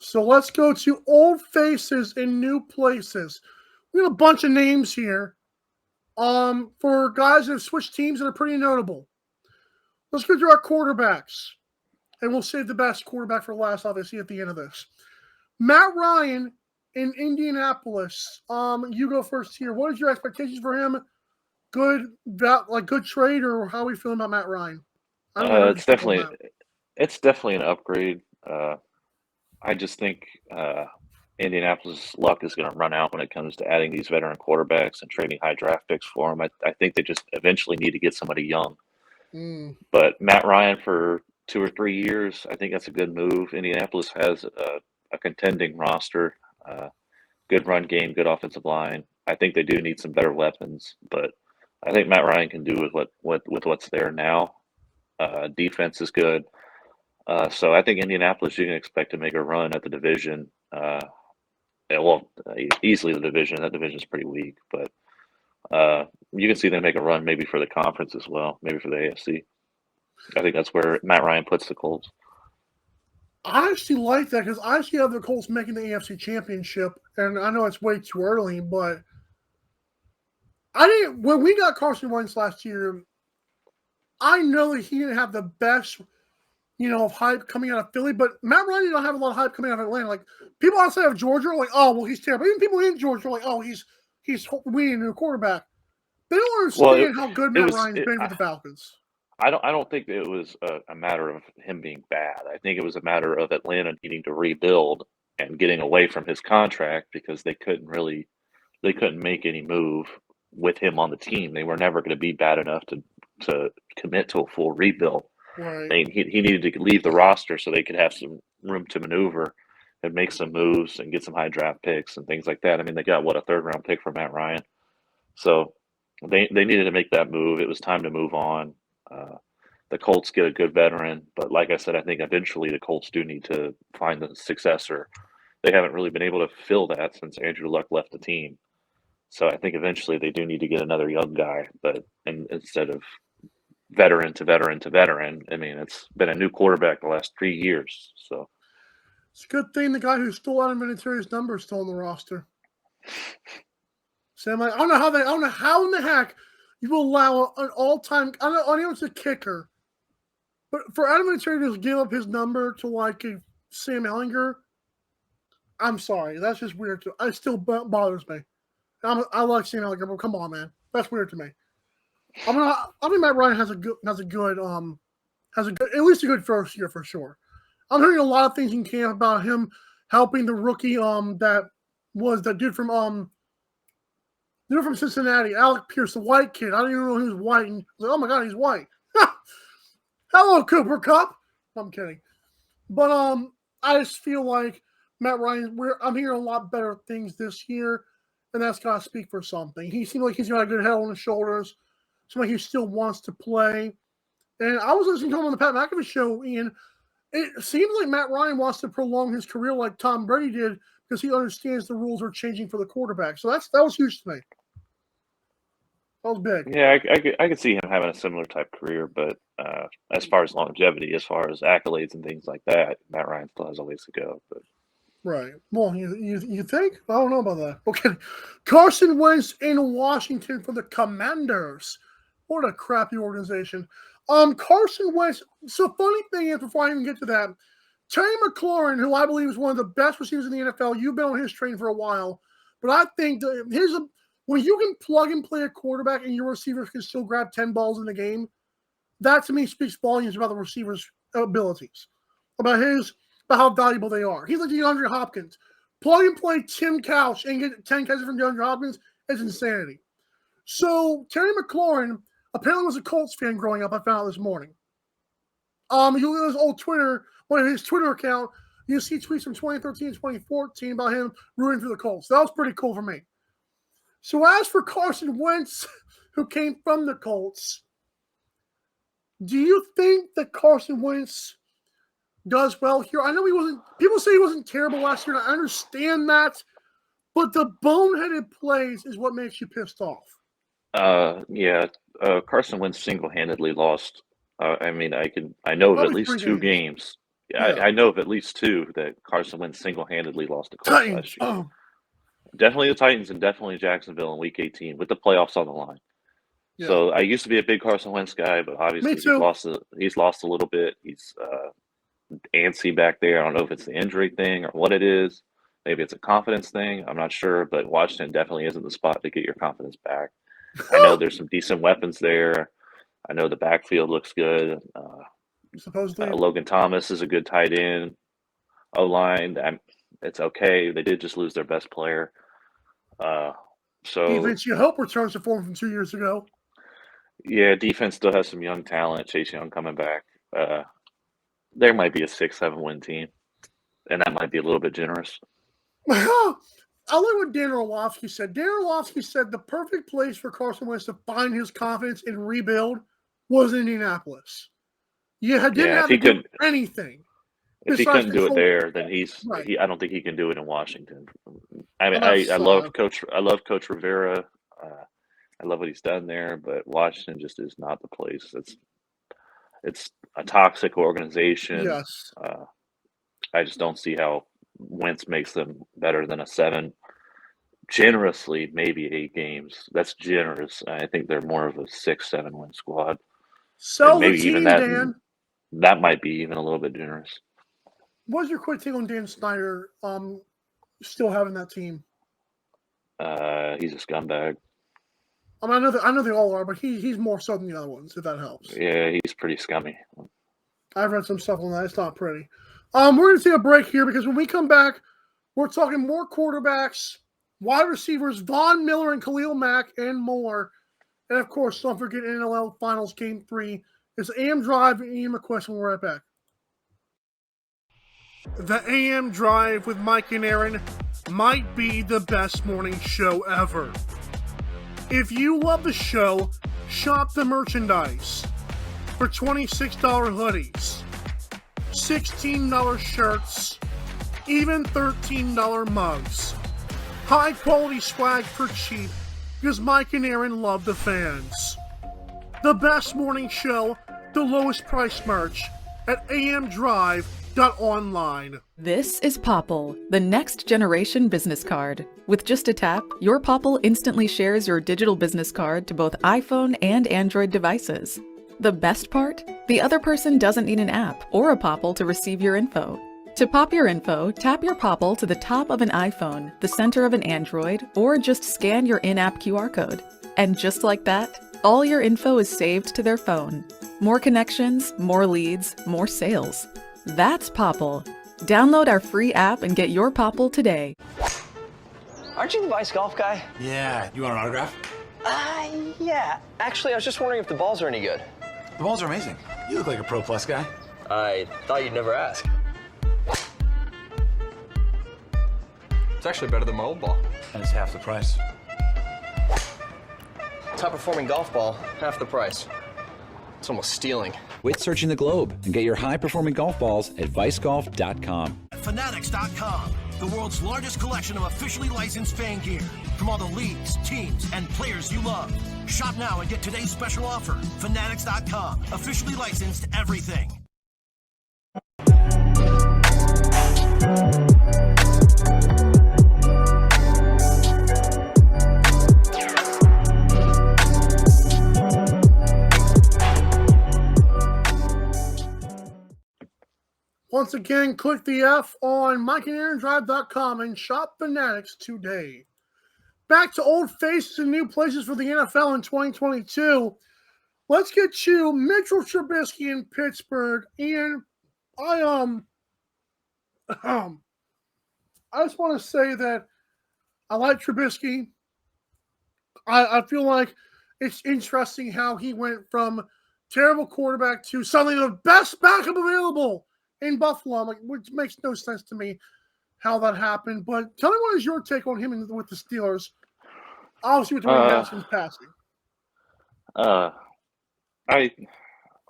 So let's go to old faces in new places. We got a bunch of names here. For guys that have switched teams that are pretty notable. Let's go through our quarterbacks. And we'll save the best quarterback for last, obviously, at the end of this. Matt Ryan in Indianapolis. You go first here. What is your expectations for him? Good trade, or how are we feeling about Matt Ryan? I don't know. It's definitely an upgrade. I just think Indianapolis' luck is going to run out when it comes to adding these veteran quarterbacks and trading high draft picks for them. I think they just eventually need to get somebody young. But Matt Ryan for 2 or 3 years, I think that's a good move. Indianapolis has a contending roster, good run game, good offensive line. I think they do need some better weapons, but I think Matt Ryan can do with what's there now. Defense is good. So I think Indianapolis, you can expect to make a run at the division. Easily the division. That division is pretty weak, but you can see them make a run maybe for the conference as well, maybe for the AFC. I think that's where Matt Ryan puts the Colts. I actually like that because I actually have the Colts making the AFC Championship, and I know it's way too early, but when we got Carson Wentz last year, I know that he didn't have the best, of hype coming out of Philly, but Matt Ryan didn't have a lot of hype coming out of Atlanta. Like, people outside of Georgia are like, oh, well, he's terrible. Even people in Georgia are like, oh, he's winning a new quarterback. They don't understand how good Matt Ryan's been with the Falcons. I don't think it was a matter of him being bad. I think it was a matter of Atlanta needing to rebuild and getting away from his contract because they couldn't make any move with him on the team. They were never going to be bad enough to commit to a full rebuild. Right. He needed to leave the roster so they could have some room to maneuver and make some moves and get some high draft picks and things like that. I mean, they got a 3rd-round pick for Matt Ryan, so they needed to make that move. It was time to move on. The Colts get a good veteran, but like I said, I think eventually the Colts do need to find the successor. They haven't really been able to fill that since Andrew Luck left the team. So I think eventually they do need to get another young guy, but instead of veteran to veteran to veteran, I mean, it's been a new quarterback the last 3 years. So it's a good thing the guy who stole Adam Vinatieri's number is still on the roster. So I'm like, I don't know how in the heck you will allow an all-time. I know it's a kicker, but for Adam Vinatieri to give up his number to like a Sam Ehlinger, I'm sorry, that's just weird too. It still bothers me. I like Sam Ehlinger, but come on, man, that's weird to me. I think Matt Ryan has a good at least a good first year for sure. I'm hearing a lot of things in camp about him helping the rookie that was the dude from Cincinnati, Alec Pierce, the white kid. I didn't even know he was white. And I was like, oh my god, he's white. Hello, Cooper Kupp. I'm kidding. But I just feel like Matt Ryan, I'm hearing a lot better things this year, and that's gotta speak for something. He seems like he's got a good head on his shoulders. Seems like he still wants to play. And I was listening to him on the Pat McAfee show, Ian. It seems like Matt Ryan wants to prolong his career like Tom Brady did because he understands the rules are changing for the quarterback. So that was huge to me. That was big. Yeah, I could see him having a similar type career, but as far as longevity, as far as accolades and things like that, Matt Ryan still has a ways to go. But right. Well, you think? I don't know about that. Okay. Carson Wentz in Washington for the Commanders. What a crappy organization. Carson Wentz. So funny thing is, before I even get to that, Terry McLaurin, who I believe is one of the best receivers in the NFL, you've been on his train for a while, but I think when you can plug and play a quarterback and your receivers can still grab 10 balls in the game, that to me speaks volumes about the receiver's abilities, about how valuable they are. He's like DeAndre Hopkins. Plug and play Tim Couch and get 10 catches from DeAndre Hopkins is insanity. So Terry McLaurin apparently was a Colts fan growing up. I found out this morning. You look at his old Twitter, his Twitter account, you see tweets from 2013 and 2014 about him rooting for the Colts. That was pretty cool for me. So as for Carson Wentz, who came from the Colts, do you think that Carson Wentz does well here? I know people say he wasn't terrible last year, and I understand that, but the boneheaded plays is what makes you pissed off. Carson Wentz single-handedly lost. I know of at least 2 games. Yeah. I know of at least two that Carson Wentz single-handedly lost to Colts Titans. last year. Definitely the Titans and definitely Jacksonville in Week 18 with the playoffs on the line. Yeah. So I used to be a big Carson Wentz guy, but obviously Me too. he's lost a little bit. He's antsy back there. I don't know if it's the injury thing or what it is. Maybe it's a confidence thing. I'm not sure, but Washington definitely isn't the spot to get your confidence back. I know there's some decent weapons there. I know the backfield looks good. Supposedly. Logan Thomas is a good tight end. O-line, it's okay. They did just lose their best player. So Defense, you hope returns to form from 2 years ago. yeah, defense still has some young talent. Chase Young coming back. There might be a 6-7 win team, and that might be a little bit generous. I like what Dan Orlovsky said. Dan Orlovsky said the perfect place for Carson Wentz to find his confidence and rebuild was Indianapolis. Yeah, didn't have to do anything. If he couldn't do it there, then I don't think he can do it in Washington. I mean, I love Coach Rivera. I love what he's done there, but Washington just is not the place. It's a toxic organization. Yes. I just don't see how Wentz makes them better than a 7. Generously, maybe 8 games. That's generous. I think they're more of a 6-7 win squad. So maybe even that. Dan. That might be even a little bit generous. What's your quick take on Dan Snyder still having that team? He's a scumbag. I mean, I know they all are, but he's more so than the other ones, if that helps. Yeah, he's pretty scummy. I've read some stuff on that. It's not pretty. We're going to take a break here because when we come back, we're talking more quarterbacks, wide receivers, Von Miller and Khalil Mack, and more. And, of course, don't forget NLL Finals Game 3. It's AM Drive and AM McQuest. We'll be right back. The AM Drive with Mike and Aaron might be the best morning show ever. If you love the show, shop the merchandise for $26 hoodies, $16 shirts, even $13 mugs. High quality swag for cheap because Mike and Aaron love the fans. The best morning show, the lowest price merch at amdrive.online. This is Popple, the next generation business card. With just a tap, your Popple instantly shares your digital business card to both iPhone and Android devices. The best part? The other person doesn't need an app or a Popple to receive your info. To pop your info, tap your Popple to the top of an iPhone, the center of an Android, or just scan your in-app QR code. And just like that, all your info is saved to their phone. More connections, more leads, more sales. That's Popple. Download our free app and get your Popple today. Aren't you the Vice Golf guy? Yeah. You want an autograph? Yeah. Actually, I was just wondering if the balls are any good. The balls are amazing. You look like a Pro Plus guy. I thought you'd never ask. It's actually better than my old ball. And it's half the price. Top performing golf ball, half the price. It's almost stealing. Quit searching the globe and get your high-performing golf balls at vicegolf.com. Fanatics.com, the world's largest collection of officially licensed fan gear from all the leagues, teams, and players you love. Shop now and get today's special offer. Fanatics.com, officially licensed everything. Once again, click the F on MikeandAaronDrive.com and shop Fanatics today. Back to old faces and new places for the NFL in 2022. Let's get to Mitchell Trubisky in Pittsburgh. Ian, I just want to say that I like Trubisky. I feel like it's interesting how he went from terrible quarterback to suddenly the best backup available in Buffalo, which makes no sense to me how that happened. But tell me, what is your take on him with the Steelers? Obviously, with Dwayne Haskins passing. I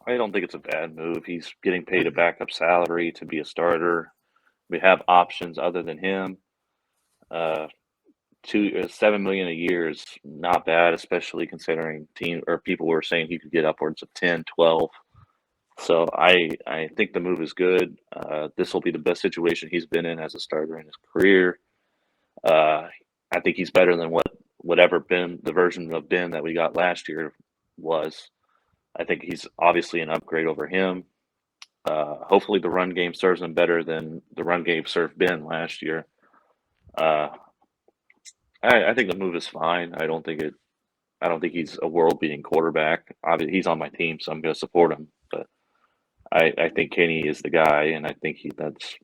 don't think it's a bad move. He's getting paid a backup salary to be a starter. We have options other than him. $7 million a year is not bad, especially considering people were saying he could get upwards of 10, 12 So I think the move is good. This will be the best situation he's been in as a starter in his career. I think he's better than whatever Ben, the version of Ben that we got last year was. I think he's obviously an upgrade over him. Hopefully the run game serves him better than the run game served Ben last year. Uh, I think the move is fine. I don't think he's a world-beating quarterback. Obviously, he's on my team, so I'm going to support him. But I think Kenny is the guy, and I think that's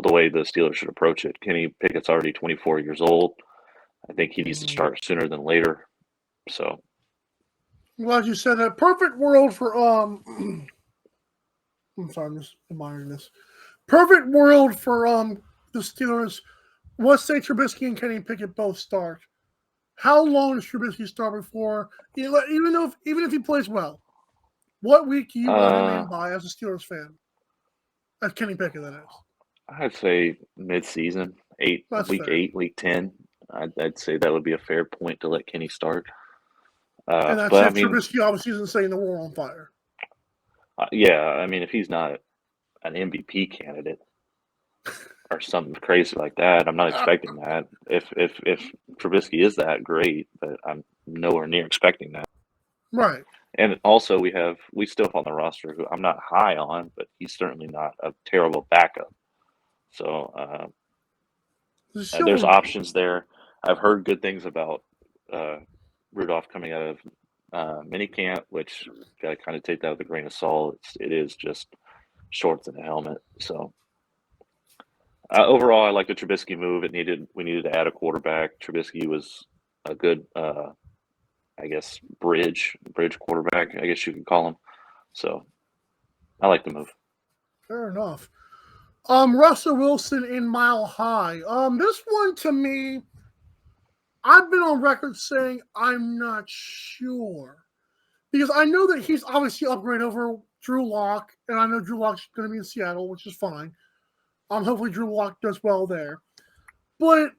the way the Steelers should approach it. Kenny Pickett's already 24 years old. I think he needs to start sooner than later. So, I'm glad you said that. Perfect world for I'm sorry, I'm just admiring this. Perfect world for the Steelers. Let's say Trubisky and Kenny Pickett both start. How long does Trubisky start before, even if he plays well? What week do you want him in by as a Steelers fan? As Kenny Pickett, that is. I'd say mid-season, week fair. 8, week 10. I'd say that would be a fair point to let Kenny start. And that's but if Trubisky obviously isn't setting the world on fire. Yeah, I mean, if he's not an MVP candidate or something crazy like that, I'm not expecting that. If Trubisky is that, great, but I'm nowhere near expecting that. Right. And also, we still have on the roster who I'm not high on, but he's certainly not a terrible backup. So there's options there. I've heard good things about Rudolph coming out of minicamp, which got to kind of take that with a grain of salt. It is just shorts and a helmet. So overall, I like the Trubisky move. We needed to add a quarterback. Trubisky was a good, I guess, bridge quarterback, I guess you could call him. So I like the move. Fair enough. Russell Wilson in Mile High. This one to me, I've been on record saying I'm not sure. Because I know that he's obviously upgraded over Drew Lock, and I know Drew Lock's going to be in Seattle, which is fine. Hopefully Drew Lock does well there. But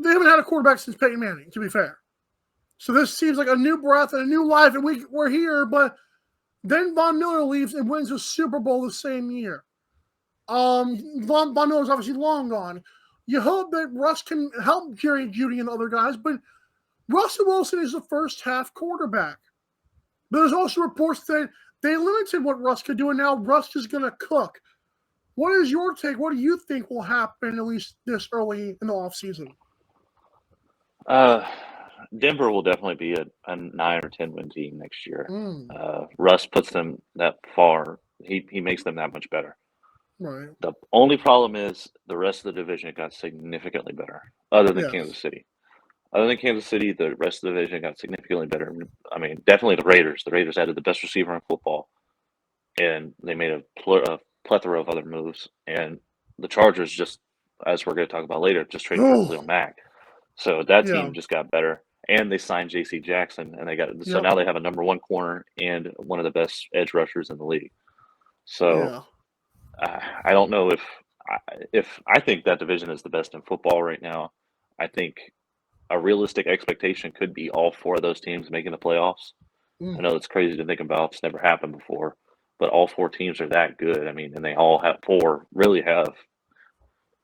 they haven't had a quarterback since Peyton Manning, to be fair. So this seems like a new breath and a new life, and we're here, but then Von Miller leaves and wins the Super Bowl the same year. Von Miller's obviously long gone. You hope that Russ can help Jerry Jeudy and other guys, but Russell Wilson is the first half quarterback. But there's also reports that they limited what Russ could do, and now Russ is going to cook. What is your take? What do you think will happen, at least this early in the offseason? Denver will definitely be a 9 or 10 win team next year. Russ puts them that far. He makes them that much better. Right. The only problem is the rest of the division got significantly better, other than Kansas City. Other than Kansas City, the rest of the division got significantly better. I mean, definitely the Raiders. The Raiders added the best receiver in football, and they made a plethora of other moves. And the Chargers, just as we're going to talk about later, just traded for Khalil Mack. So that team just got better. And they signed J.C. Jackson, and so now they have a number 1 corner and one of the best edge rushers in the league. So I don't know if I think that division is the best in football right now. I think a realistic expectation could be all 4 of those teams making the playoffs. I know it's crazy to think about. It's never happened before, but all 4 teams are that good. I mean, and they all really have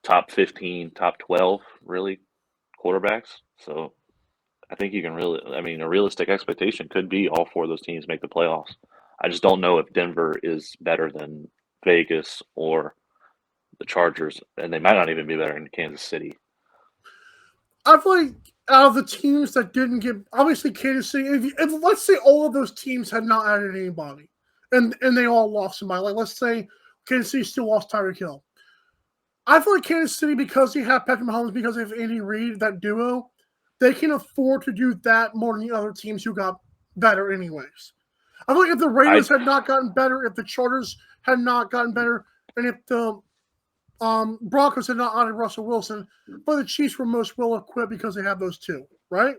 top 15, top 12, really, quarterbacks. So I think you can a realistic expectation could be all 4 of those teams make the playoffs. I just don't know if Denver is better than Vegas or the Chargers, and they might not even be better than Kansas City. I feel like out of the teams that didn't get, obviously Kansas City, if let's say all of those teams had not added anybody, and they all lost somebody, like let's say Kansas City still lost Tyreek Hill. I feel like Kansas City, because they have Patrick Mahomes, because they have Andy Reid, that duo, they can afford to do that more than the other teams who got better anyways. I feel like if the Raiders had not gotten better, if the Chargers had not gotten better, and if the Broncos had not added Russell Wilson, but the Chiefs were most well equipped because they have those 2, right?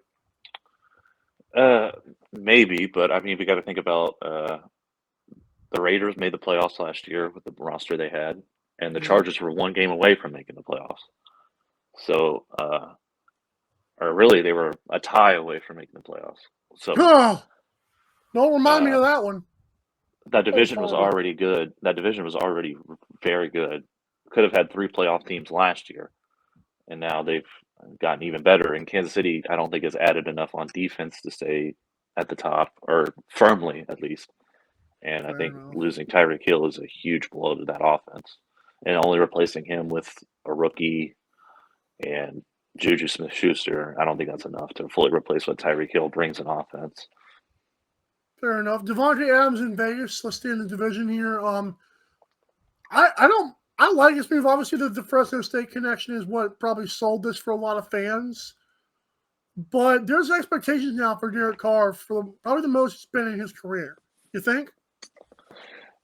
Maybe, but I mean, we got to think about the Raiders made the playoffs last year with the roster they had, and the Chargers were 1 game away from making the playoffs. So, or really, they were a tie away from making the playoffs. So, don't remind me of that one. That division was Horrible. already good. That division was already very good. Could have had 3 playoff teams last year, and now they've gotten even better. And Kansas City, I don't think has added enough on defense to stay at the top, or firmly at least. And I Fair think enough. losing Tyreek Hill is a huge blow to that offense. And only replacing him with a rookie and Juju Smith-Schuster, I don't think that's enough to fully replace what Tyreek Hill brings in offense. Fair enough. Devontae Adams in Vegas. Let's stay in the division here. I like this move. Obviously, the Fresno State connection is what probably sold this for a lot of fans. But there's expectations now for Derek Carr for probably the most he's been in his career. You think?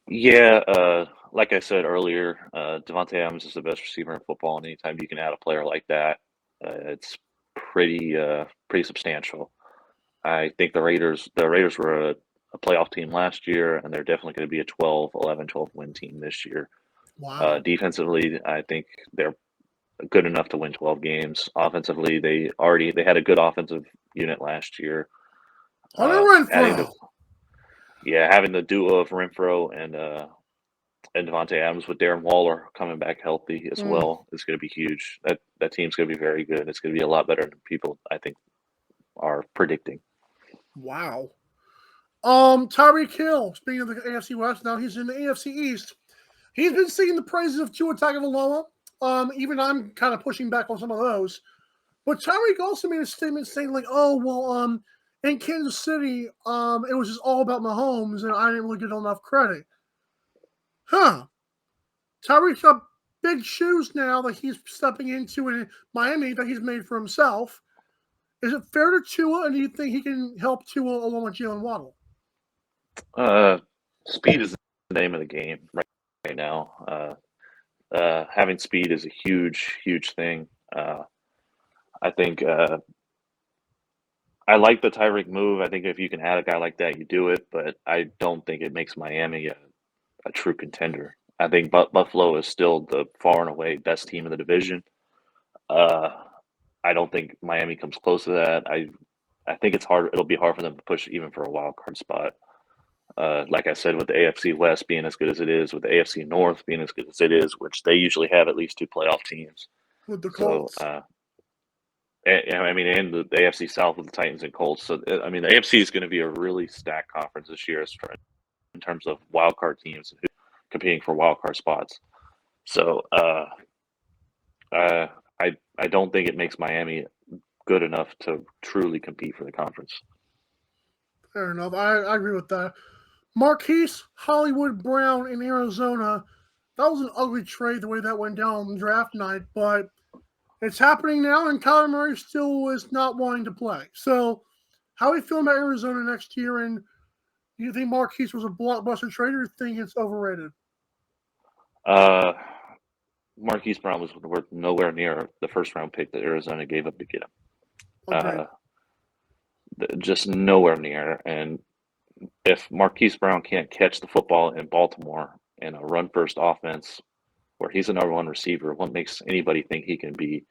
Yeah, like I said earlier, Devontae Adams is the best receiver in football, and anytime you can add a player like that, it's pretty substantial. I think the Raiders were a playoff team last year, and they're definitely going to be a 12 win team this year. Wow. Defensively, I think they're good enough to win 12 games. Offensively, they had a good offensive unit last year. Renfro. Having the duo of Renfro and Devontae Adams with Darren Waller coming back healthy as well is going to be huge. That team's going to be very good. It's going to be a lot better than people, I think, are predicting. Wow. Tyreek Hill, speaking of the AFC West, now he's in the AFC East. He's been singing the praises of Tua Tagovailoa. Even I'm kind of pushing back on some of those. But Tyreek also made a statement saying, like, in Kansas City, it was just all about Mahomes, and I didn't really get enough credit. Huh. Tyreek's got big shoes now that he's stepping into in Miami that he's made for himself. Is it fair to Tua, and do you think he can help Tua along with Jalen Waddle? Speed is the name of the game right now. Having speed is a huge thing. I think I like the Tyreek move. I think if you can add a guy like that, you do it. But I don't think it makes Miami a true contender. I think Buffalo is still the far and away best team in the division. I don't think Miami comes close to that. I think it's hard. It'll be hard for them to push even for a wild card spot. Like I said, with the AFC West being as good as it is, with the AFC North being as good as it is, which they usually have at least 2 playoff teams. With the Colts. And the AFC South with the Titans and Colts. So, the AFC is going to be a really stacked conference this year in terms of wild card teams competing for wild card spots. So, I don't think it makes Miami good enough to truly compete for the conference. Fair enough. I agree with that. Marquise Hollywood Brown in Arizona. That was an ugly trade the way that went down on draft night, but it's happening now, and Kyler Murray still is not wanting to play. So, how are you feeling about Arizona next year? And do you think Marquise was a blockbuster trade, or do you think it's overrated? Marquise Brown was worth nowhere near the first-round pick that Arizona gave up to get him. Okay. Just nowhere near. And if Marquise Brown can't catch the football in Baltimore in a run-first offense where he's a number 1 receiver, what makes anybody think he can be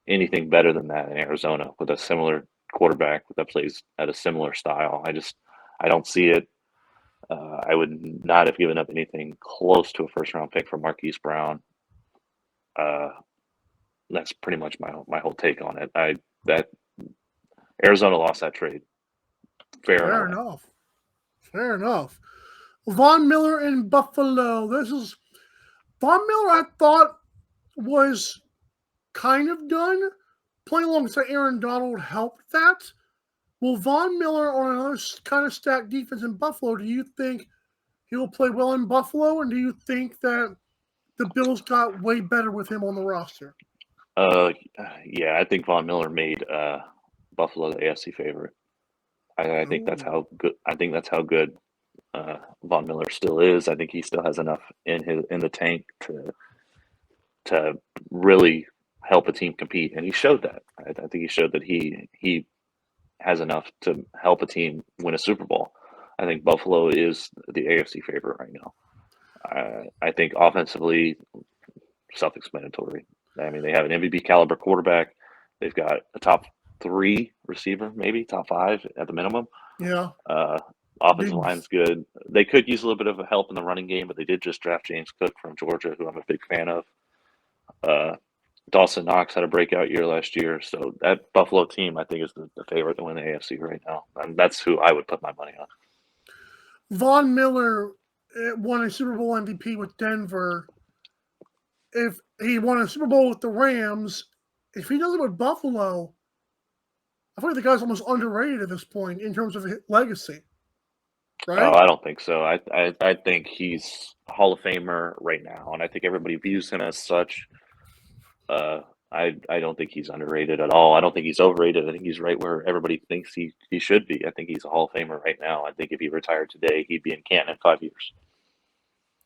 anything better than that in Arizona with a similar quarterback that plays at a similar style? I don't see it. I would not have given up anything close to a first-round pick for Marquise Brown. That's pretty much my whole take on it. That Arizona lost that trade. Fair enough. Fair enough. Von Miller in Buffalo. Von Miller, I thought, was kind of done. Playing alongside Aaron Donald helped that. Will Von Miller on another kind of stacked defense in Buffalo, do you think he'll play well in Buffalo? And do you think that the Bills got way better with him on the roster? Yeah, I think Von Miller made Buffalo the AFC favorite. I think that's how good. I think that's how good Von Miller still is. I think he still has enough in the tank to really help a team compete, and he showed that. I think he showed that he has enough to help a team win a Super Bowl. I think Buffalo is the AFC favorite right now. I think offensively, self-explanatory. They have an MVP caliber quarterback. They've got a top 3 receiver, maybe top 5 at the minimum. Yeah. Offensive line's good. They could use a little bit of help in the running game, but they did just draft James Cook from Georgia, who I'm a big fan of. Dawson Knox had a breakout year last year, so that Buffalo team, I think, is the favorite to win the AFC right now. And that's who I would put my money on. Von Miller won a Super Bowl MVP with Denver. If he won a Super Bowl with the Rams, if he does it with Buffalo, I feel like the guy's almost underrated at this point in terms of his legacy. Right? Oh, I don't think so. I think he's a Hall of Famer right now, and I think everybody views him as such. I don't think he's underrated at all. I don't think he's overrated. I think he's right where everybody thinks he should be. I think he's a Hall of Famer right now. I think if he retired today, he'd be in Canton in 5 years.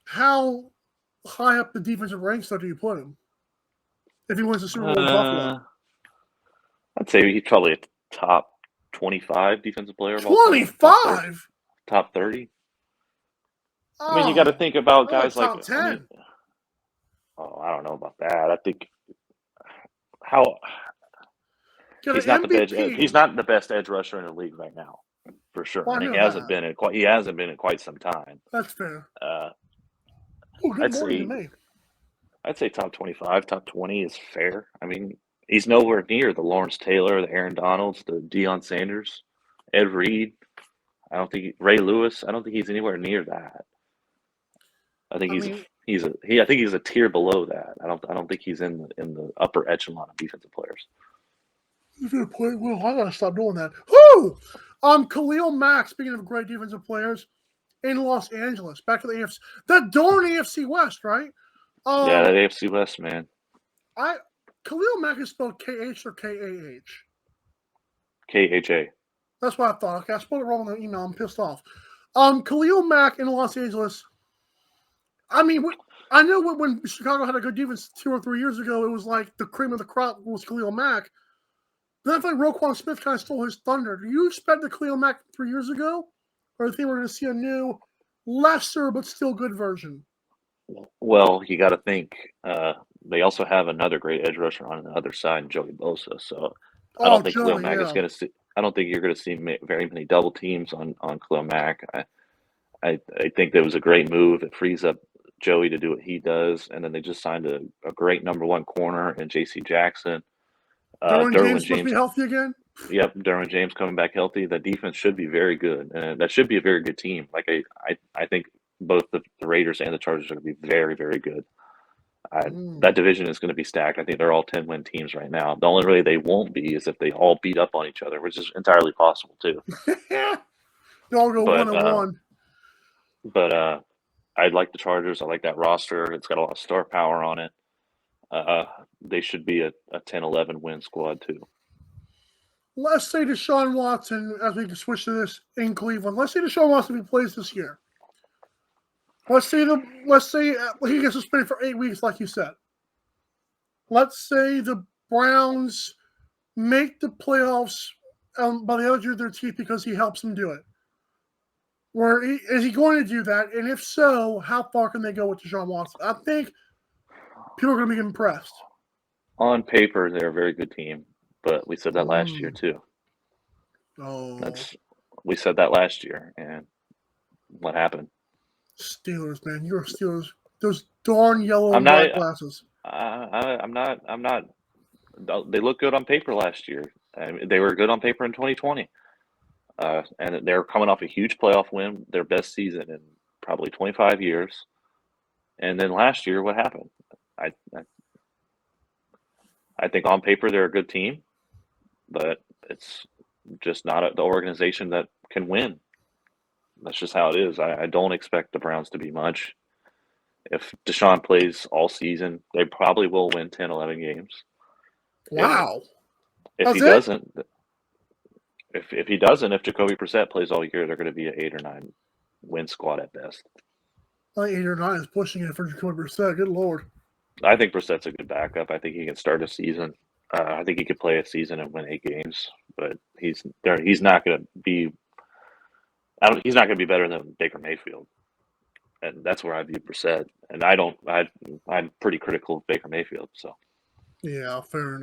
How high up the defensive ranks, though, do you put him? If he wins the Super Bowl with Buffalo? I'd say he's probably a top 25 defensive player of all time. 25? Top 30. I mean, you got to think about guys like top 10. I mean, I don't know about that. I think he's not the best edge rusher in the league right now, for sure. Well, and he hasn't been in quite some time. That's fair. I'd say top 25, top 20 is fair. I mean, he's nowhere near the Lawrence Taylor, the Aaron Donalds, the Deion Sanders, Ed Reed. Ray Lewis. I don't think he's anywhere near that. I think he's a tier below that. I don't think he's in the upper echelon of defensive players. Well, I gotta stop doing that. Whoo! Khalil Mack, speaking of great defensive players, in Los Angeles. Back to the AFC. That darn AFC West, right? Yeah, that AFC West, man. Khalil Mack is spelled KH or KAH? KHA. That's what I thought. Okay, I spelled it wrong in the email. I'm pissed off. Khalil Mack in Los Angeles. I mean, I know when Chicago had a good defense 2 or 3 years ago, it was like the cream of the crop was Khalil Mack. Then I feel like Roquan Smith kind of stole his thunder. Do you expect the Khalil Mack 3 years ago? Or do you think we're going to see a new, lesser but still good version? Well, you got to think they also have another great edge rusher on the other side, Joey Bosa. So I don't think Khalil Mack is going to see. I don't think you're going to see very many double teams on Khalil Mack. I think that was a great move. It frees up Joey to do what he does, and then they just signed a great number one corner in J.C. Jackson. Derwin James supposed to be healthy again? Yep, Derwin James coming back healthy. The defense should be very good, and that should be a very good team. Like I think both the Raiders and the Chargers are going to be very, very good. That division is going to be stacked. I think they're all 10-win teams right now. The only way they won't be is if they all beat up on each other, which is entirely possible too. They all go 1-1. But I like the Chargers. I like that roster. It's got a lot of star power on it. They should be a 10-11 win squad too. Let's say Deshaun Watson, as we can switch to this in Cleveland. Let's say Deshaun Watson plays this year. Let's say he gets suspended for 8 weeks, like you said. Let's say the Browns make the playoffs by the edge of their teeth because he helps them do it. Is he going to do that? And if so, how far can they go with Deshaun Watson? I think people are going to be impressed. On paper, they're a very good team, but we said that last year too. We said that last year, and what happened? Steelers, man, you're Steelers. Those darn yellow and white glasses. I'm not. They look good on paper last year. I mean, they were good on paper in 2020, and they're coming off a huge playoff win, their best season in probably 25 years. And then last year, what happened? I think on paper they're a good team, but it's just not the organization that can win. That's just how it is. I don't expect the Browns to be much. If Deshaun plays all season, they probably will win 10, 11 games. Wow. If he doesn't, if Jacoby Brissett plays all year, they're going to be an 8 or 9 win squad at best. 8 or 9 is pushing it for Jacoby Brissett. Good Lord. I think Brissett's a good backup. I think he can start a season. I think he could play a season and win 8 games, but he's not going to be. He's not going to be better than Baker Mayfield, and that's where I view Brissett. And I'm pretty critical of Baker Mayfield. So yeah, fair enough.